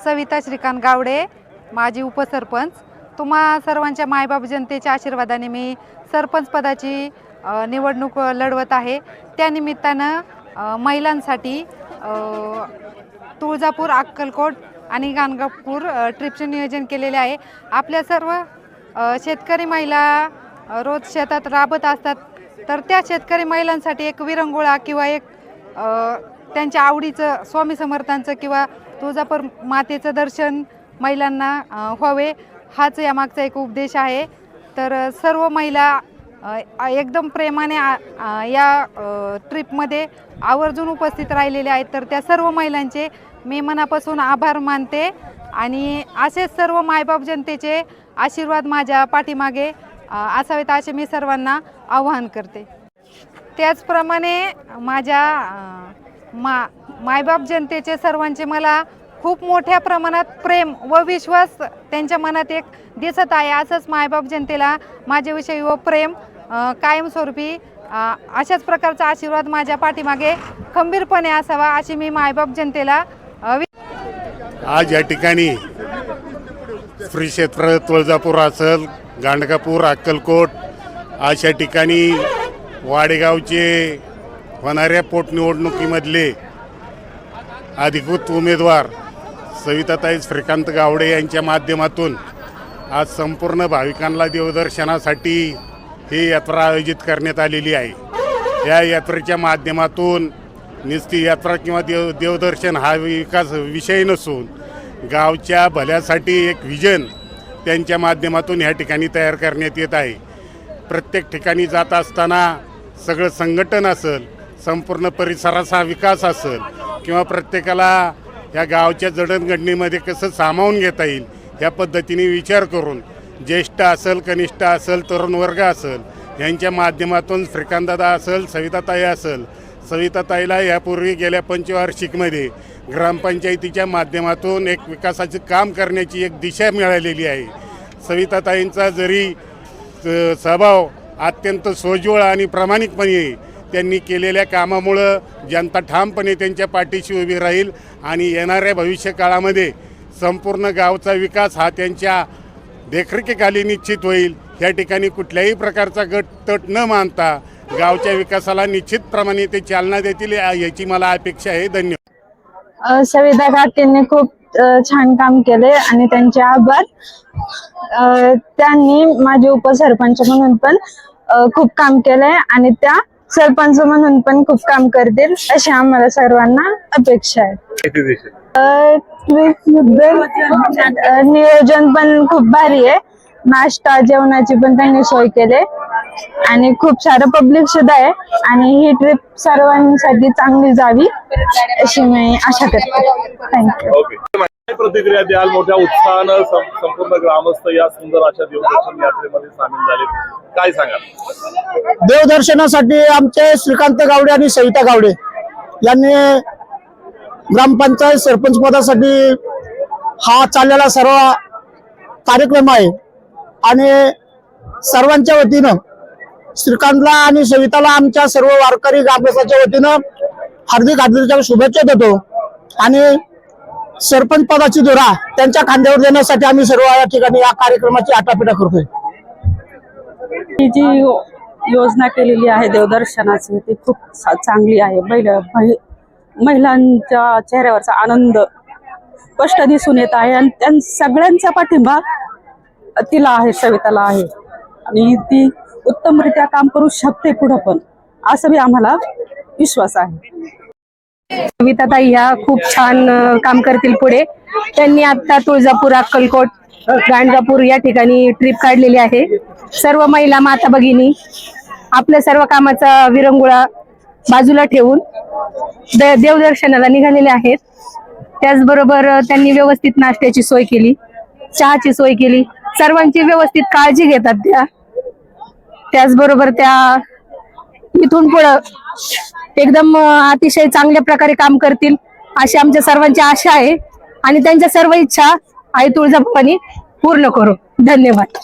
सविता श्रीकांत गावडे, माजी उपसरपंच। तुम्हा सर्वांच्या मायबाप जनतेच्या आशीर्वादाने मी सरपंच पदाची निवडणूक लढवत आहे। त्या निमित्तानं महिलांसाठी तुळजापूर, अक्कलकोट आणि गाणगापूर ट्रिपचे नियोजन केलेले आहे। आपल्या सर्व शेतकरी महिला रोज शेतात राबत असतात, तर त्या शेतकरी महिलांसाठी एक विरंगुळा किंवा एक त्यांच्या आवडीचं स्वामी समर्थांचं किंवा तुळजापूर मातेचं दर्शन महिलांना व्हावे, हाच यामागचा एक उपदेश आहे। तर सर्व महिला एकदम प्रेमाने या ट्रिपमध्ये आवर्जून उपस्थित राहिलेले आहेत। तर त्या सर्व महिलांचे मी मनापासून आभार मानते आणि असेच सर्व मायबाप जनतेचे आशीर्वाद माझ्या पाठीमागे असावेत असे मी सर्वांना आवाहन करते। त्याचप्रमाणे माझ्या मायबाप जनतेचे सर्वांचे मला खूप मोठ्या प्रमाणात प्रेम व विश्वास त्यांच्या मनात एक दिसत आहे। असंच मायबाप जनतेला माझ्याविषयी व प्रेम कायमस्वरूपी अशाच प्रकारचा आशीर्वाद माझ्या पाठीमागे खंबीरपणे असावा अशी मी मायबाप जनतेला आज या ठिकाणी श्री क्षेत्र तुळजापूर असेल, गाणगापूर, अक्कलकोट अशा ठिकाणी वाडेगावचे होणाऱ्या पोटनिवडणुकीमधले अधिकृत उमेदवार सविताताई श्रीकांत गावडे यांच्या माध्यमातून आज संपूर्ण भाविकांना देवदर्शनासाठी ही यात्रा आयोजित करण्यात आलेली आहे। या यात्रेच्या माध्यमातून नुसती यात्रा किंवा देवदर्शन हा विकास विषय नसून गावच्या भल्यासाठी एक विजन त्यांच्या माध्यमातून ह्या ठिकाणी तयार करण्यात येत आहे। प्रत्येक ठिकाणी जात असताना सगळं संघटन असेल, संपूर्ण परिसराचा विकास असेल किंवा प्रत्येकाला या गावच्या जडणघडणीमध्ये कसं सामावून घेता येईल या पद्धतीने विचार करून ज्येष्ठ असेल, कनिष्ठ असेल, तरुण वर्ग असेल यांच्या माध्यमातून श्रीकांतदादा असेल, सविताताई असेल, सविताताईला यापूर्वी गेल्या पंचवार्षिकमध्ये ग्रामपंचायतीच्या माध्यमातून एक विकासाचं काम करण्याची एक दिशा मिळालेली आहे। सविताताईंचा जरी स्वभाव अत्यंत सोज्वळ आणि प्रामाणिकपणे त्यांनी केलेल्या कामामुळं जनता ठामपणे त्यांच्या पाठीशी उभी राहील आणि येणाऱ्या भविष्यकाळामध्ये संपूर्ण गावचा विकास हा त्यांच्या देखरेखीखाली निश्चित होईल। या ठिकाणी कुठल्याही प्रकारचा गट तट न मानता गावच्या विकासाला निश्चितप्रमाणे ते चालना देतील याची मला अपेक्षा आहे। धन्यवाद। सविता काकींनी खूप छान काम केले आणि त्यांचे आभार। त्यांनी माझे उपसरपंच म्हणून पण खूप काम केलंय आणि त्या सरपंच म्हणून पण खूप काम करतील अशी आम्हाला सर्वांना अपेक्षा आहे। नियोजन पण खूप भारी आहे, नाश्ता जेवणाची पण त्यांनी सोय केली आणि खूप सारं पब्लिक सुद्धा आहे आणि ही ट्रिप सर्वांसाठी चांगली जावी अशी मी आशा करते। थँक्यू। काय प्रतिक्रिया द्याल? मोठ्या उत्साहानं संपूर्ण ग्रामस्थ या सुंदर अशा देवदर्शन यात्रेमध्ये सामील झाले, काय सांगाल? देवदर्शनासाठी आमचे श्रीकांत गावडे आणि सविता गावडे यांनी ग्रामपंचायत सरपंच पदासाठी हा चाललेला सर्व कार्यक्रम आहे आणि सर्वांच्या वतीनं श्रीकांतला आणि सविताला आमच्या सर्व वारकरी ग्रामस्थांच्या वतीनं हार्दिक शुभेच्छा देतो आणि सरपंच पदाची धुरा त्यांच्या खांद्यावर देण्यासाठी आम्ही सर्व या ठिकाणी या कार्यक्रमाची आटापिटा करतोय। ही जी योजना केलेली आहे देवदर्शनाची ती खूप चांगली आहे। महिलांच्या चेहऱ्यावरचा आनंद स्पष्ट दिसून येत आहे आणि त्या सगळ्यांचा पाठिंबा तिला आहे, सविताला आहे आणि ती उत्तमरित्या काम करू शकते पुढे पण, असं बी आम्हाला विश्वास आहे। सविताताई ह्या खूप छान काम करतील पुढे। त्यांनी आता तुळजापूर, अक्कलकोट, गाणगापूर या ठिकाणी ट्रिप काढलेली आहे। सर्व महिला माता भगिनी आपल्या सर्व कामाचा विरंगुळा बाजूला ठेवून देवदर्शनाला निघालेले आहेत। त्याचबरोबर त्यांनी व्यवस्थित नाश्त्याची सोय केली, चहाची सोय केली, सर्वांची व्यवस्थित काळजी घेतात त्या। त्याचबरोबर त्या इथून पुढे एकदम अतिशय चांगल्या प्रकारे काम करतील अशी आमच्या सर्वांची आशा आहे आणि त्यांच्या सर्व इच्छा आई तुळजाभवानी पूर्ण करू। धन्यवाद।